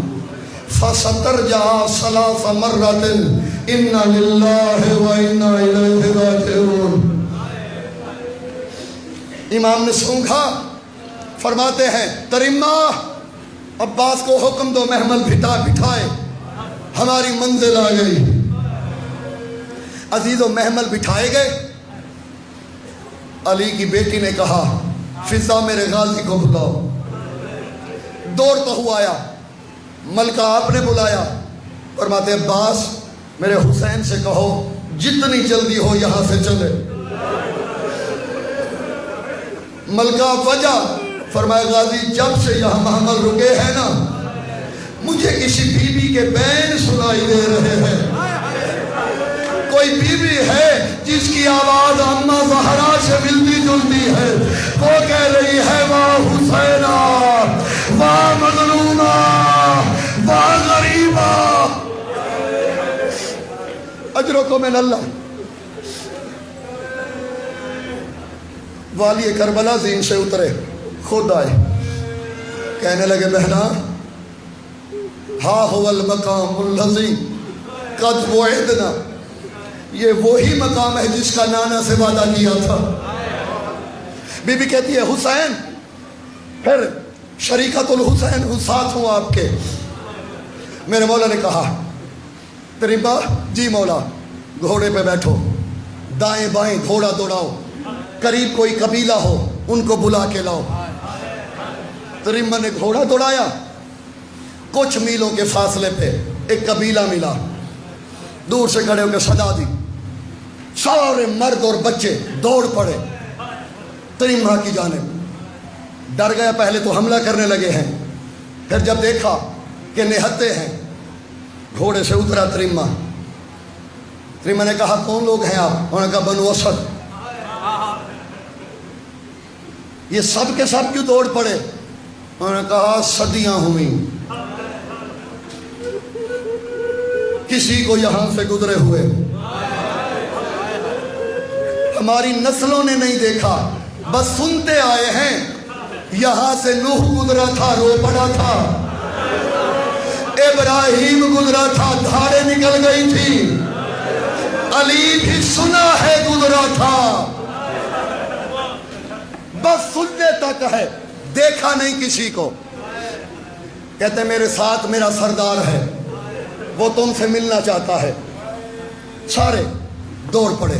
فسترجع ثلاث مرات انا للہ و انا الیہ راجعون۔ امام نے سونگھا، فرماتے ہیں تریمہ عباس کو حکم دو محمل بٹھائے، ہماری منزل آ گئی۔ عزیزو محمل بٹھائے گئے، علی کی بیٹی نے کہا فضا میرے غازی کو بلاؤ، دوڑتا ہوا آیا، ملکہ آپ نے بلایا، فرماتے عباس میرے حسین سے کہو جتنی جلدی ہو یہاں سے چلے۔ ملکہ وجہ، فرمایا غازی جب سے یہاں محمل رکے ہیں نا مجھے کسی بی بی کے بین سنائی دے رہے ہیں، کوئی بی بی ہے جس کی آواز اماں زہرا سے ملتی جلتی ہے، وہ کہہ رہی ہے واہ حسینہ واہ مظلومہ واہ غریبہ۔ اجرکم من اللہ۔ والی کربلا زین سے اترے، خود آئے، کہنے لگے بہنا ہا هو المقام الذی قد وعدنا، یہ وہی مقام ہے جس کا نانا سے وعدہ کیا تھا۔ بی بی کہتی ہے حسین، پھر شریکت الحسین ساتھ ہوں آپ کے۔ میرے مولا نے کہا تریمہ جی مولا، گھوڑے پہ بیٹھو، دائیں بائیں گھوڑا دوڑاؤ، قریب کوئی قبیلہ ہو ان کو بلا کے لاؤ۔ تریمہ نے گھوڑا دوڑایا، کچھ میلوں کے فاصلے پہ ایک قبیلہ ملا، دور سے کھڑے ہو کے صدا دی، سارے مرد اور بچے دوڑ پڑے تریمہ کی جانب۔ ڈر گیا، پہلے تو حملہ کرنے لگے ہیں، پھر جب دیکھا کہ نہتے ہیں، گھوڑے سے اترا تریمہ۔ تریمہ نے کہا کون لوگ ہیں آپ؟ انہوں نے کہا بنو اسد۔ یہ سب کے سب کیوں دوڑ پڑے؟ انہوں نے کہا صدیاں ہوئیں، کسی کو یہاں سے گزرے ہوئے ہماری نسلوں نے نہیں دیکھا، بس سنتے آئے ہیں، یہاں سے نوح گزرا تھا رو پڑا تھا، ابراہیم گزرا تھا دھاڑیں نکل گئی تھی، علی بھی سنا ہے گزرا تھا، بس سننے تک ہے، دیکھا نہیں کسی کو۔ کہتے میرے ساتھ میرا سردار ہے، وہ تم سے ملنا چاہتا ہے۔ سارے دوڑ پڑے،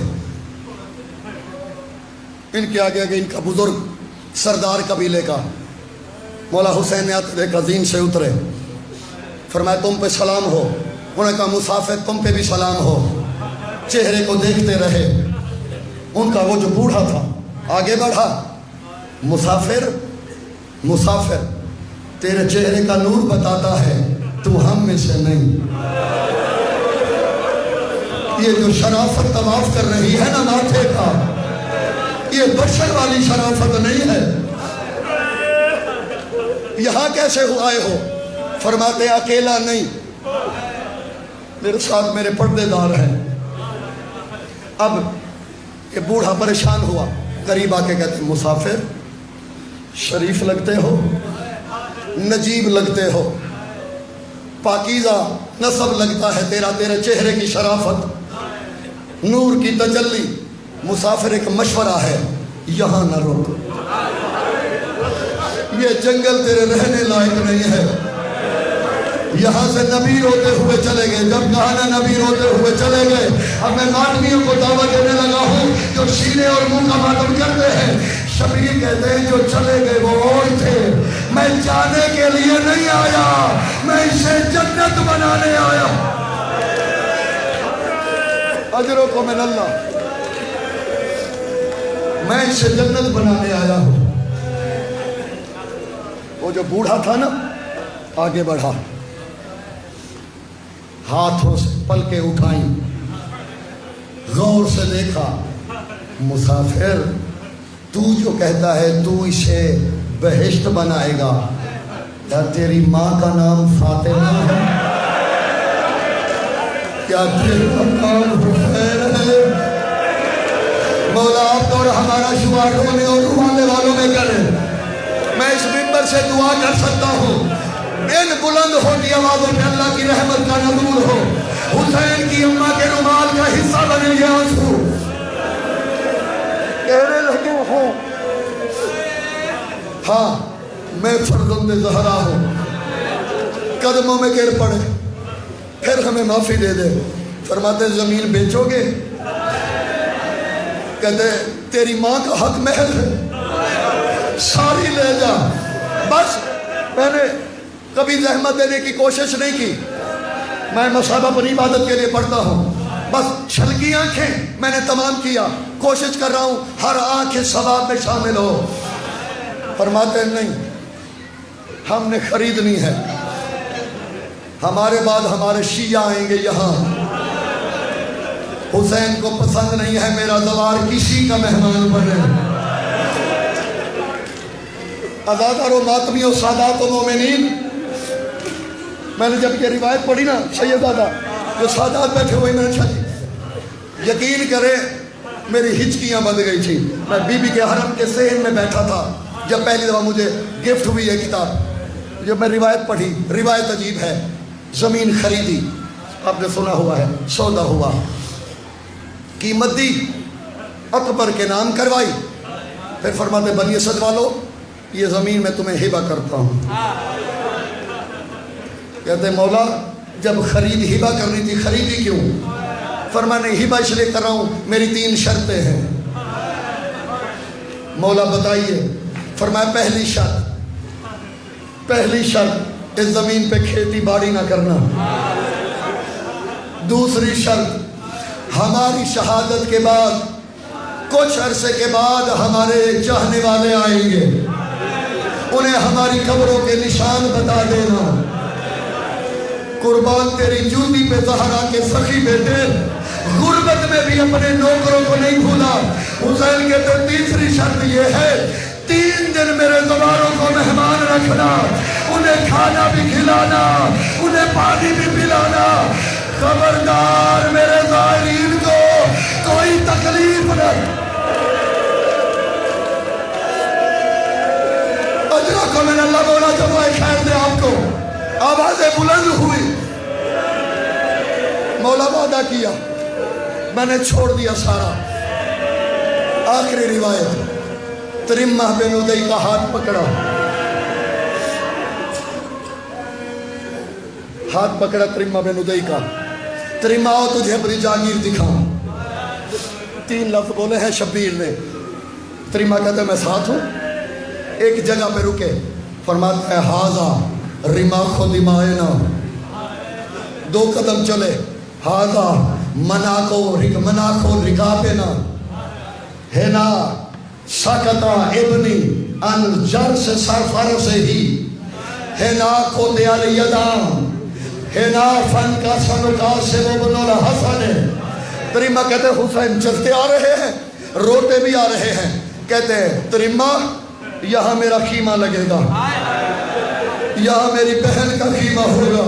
ان کے آگے آگے ان کا بزرگ سردار قبیلے کا مولا حسین نے آتے دیکھا، زین سے اترے، فرمایا تم پہ سلام ہو۔ انہوں نے کہا مسافر تم پہ بھی سلام ہو۔ چہرے کو دیکھتے رہے، ان کا وہ جو بوڑھا تھا آگے بڑھا، مسافر مسافر تیرے چہرے کا نور بتاتا ہے تو ہم میں سے نہیں۔ یہ جو شرافت طواف کر رہی ہے نا ماتھے کا، یہ بشر والی شرافت نہیں ہے۔ یہاں کیسے آئے ہو؟ فرماتے ہیں اکیلا نہیں، میرے ساتھ میرے پردے دار ہیں۔ اب یہ بوڑھا پریشان ہوا، قریب آ کے کہتے ہیں مسافر شریف لگتے ہو، نجیب لگتے ہو، پاکیزہ نسب لگتا ہے تیرا، تیرے چہرے کی شرافت، نور کی تجلی۔ مسافر ایک مشورہ ہے، یہاں نہ رک، یہ جنگل تیرے رہنے لائق نہیں ہے۔ یہاں سے نبی روتے ہوئے چلے گئے، جب کہا نا نبی روتے ہوئے چلے گئے۔ اب میں ماتمیوں کو دعوت دینے لگا ہوں جو سینے اور منہ کا ماتم کرتے ہیں۔ شبیر کہتے ہیں جو چلے گئے وہ اور تھے، میں جانے کے لیے نہیں آیا، میں اسے جنت بنانے آیا۔ اجرکم من اللہ، میں اسے جنت بنانے آیا ہوں۔ وہ جو بوڑھا تھا نا آگے بڑھا، ہاتھوں سے پلکیں اٹھائیں، غور سے دیکھا، مسافر تو جو کہتا ہے تو اسے بہشت بنائے گا، کیا تیری ماں کا نام فاطمہ ہے؟ کیا تیرا نام حسین ہے؟ مولا آپ اور ہمارا شمار رونے اور رونے والوں میں کرے۔ میں اس منبر سے دعا کر سکتا ہوں، ان بلند ہوتی آوازوں پہ اللہ کی رحمت کا نزول ہو، حسین کی اماں کے رومال کا حصہ بنے یہ آنسو، کہنے لگے ہوں ہاں میں فرزند زہرا ہوں، قدموں میں گر پڑے پھر ہمیں معافی دے دے۔ فرماتے زمین بیچو گے؟ کہتے تیری ماں کا حق محل ہے، ساری لے جا۔ بس میں نے کبھی زحمت دینے کی کوشش نہیں کی، میں مصحبہ پر عبادت کے لیے پڑھتا ہوں، بس چھلکی آنکھیں میں نے تمام کیا، کوشش کر رہا ہوں ہر آنکھ ثواب میں شامل ہو۔ فرماتے ہیں نہیں، ہم نے خریدنی ہے، ہمارے بعد ہمارے شیعہ آئیں گے یہاں، حسین کو پسند نہیں ہے میرا زوار کسی کا مہمان بنے۔ عزادار و ماتمی و سادات و مومنین، میں نے جب یہ روایت پڑھی نا سیدادہ جو سادات بیٹھے ہوئے میں نے چھلی، یقین کرے میری ہچکیاں بند گئی تھی۔ میں بی بی کے حرم کے صحن میں بیٹھا تھا جب پہلی دفعہ مجھے گفٹ ہوئی یہ کتاب، جب میں روایت پڑھی، روایت عجیب ہے، زمین خریدی، آپ نے سنا ہوا ہے، سودا ہوا، قیمت دی، اکبر کے نام کروائی، پھر فرماتے بنی اسد والو یہ زمین میں تمہیں ہبہ کرتا ہوں۔ کہتے مولا جب خرید ہبہ کرنی تھی خریدی کیوں؟ فرمانے ہبہ اس لیے کر رہا ہوں میری 3 شرطیں ہیں۔ مولا بتائیے؟ فرمایا پہلی شرط اس زمین پہ کھیتی باڑی نہ کرنا، دوسری شرط ہماری شہادت کے بعد کچھ عرصے کے بعد ہمارے چاہنے والے آئیں گے، انہیں ہماری قبروں کے نشان بتا دینا۔ قربان تیری جوتی پہ زہرا کے سخی بیٹے غربت میں بھی اپنے نوکروں کو نہیں بھولا۔ حسین کہتے تیسری شرط یہ ہے 3 دن میرے زواروں کو مہمان رکھنا، انہیں کھانا بھی کھلانا، انہیں پانی بھی پلانا، خبردار میرے زائرین کو کوئی تکلیف نہ۔ اجرکم من اللہ، مولا جزائے خیر دے آپ کو۔ آوازیں بلند ہوئی، مولا وعدہ کیا، میں نے چھوڑ دیا سارا۔ آخری روایت، ترمہ بن ادئی کا ہاتھ پکڑا، ترمہ بن ادئی کا، ترمہ آؤ تجھے اپنی جاگیر دکھاؤں۔ 3 لفظ بولے ہیں شبیر نے، ترمہ کہتا ہے میں ساتھ ہوں۔ ایک جگہ پہ رکے، فرماتا ہے ہاذا رماخ دمائنا، 2 قدم چلے، ہاذا مناکو رکابنا، ہینا سکتا ابنی ان جرس سرفر سے ہی، ہینا کو دیال یدام، ہینا فن کا سنکا سے ابن الحسن۔ ترمہ کہتے ہیں حسین چلتے آ رہے ہیں، روتے بھی آ رہے ہیں، کہتے ہیں ترمہ یہاں میرا خیمہ لگے گا، یہاں میری بہن کا خیمہ ہوگا،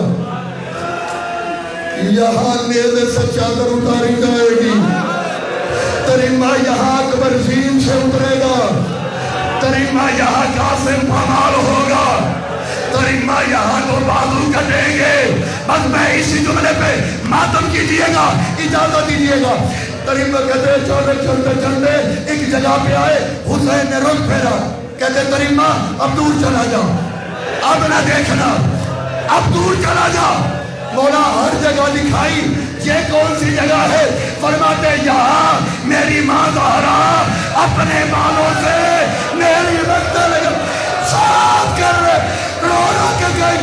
یہاں نیزے سے چادر اتاری جائے گی، ترمہ یہاں اکبر زین سے اترے گا، ترمہ یہاں قاسم پامال ہوگا، ترمہ یہاں تو بازو کٹیں گے۔ بس میں اسی جملے پہ ماتم کیجئے گا، اجازت دیجئے گا۔ ترمہ کہتے چلتے ایک جگہ پہ آئے، حسین نے رخ پھیرا، کہتے ترمہ اب دور چلا جا، اب نہ دیکھنا، اب دور چلا جا۔ مولا ہر جگہ دکھائی، یہ کون سی جگہ ہے؟ فرماتے یہاں میری ماں زہرا اپنے بالوں سے میری مقتل صاف کر رو رو کے گئی۔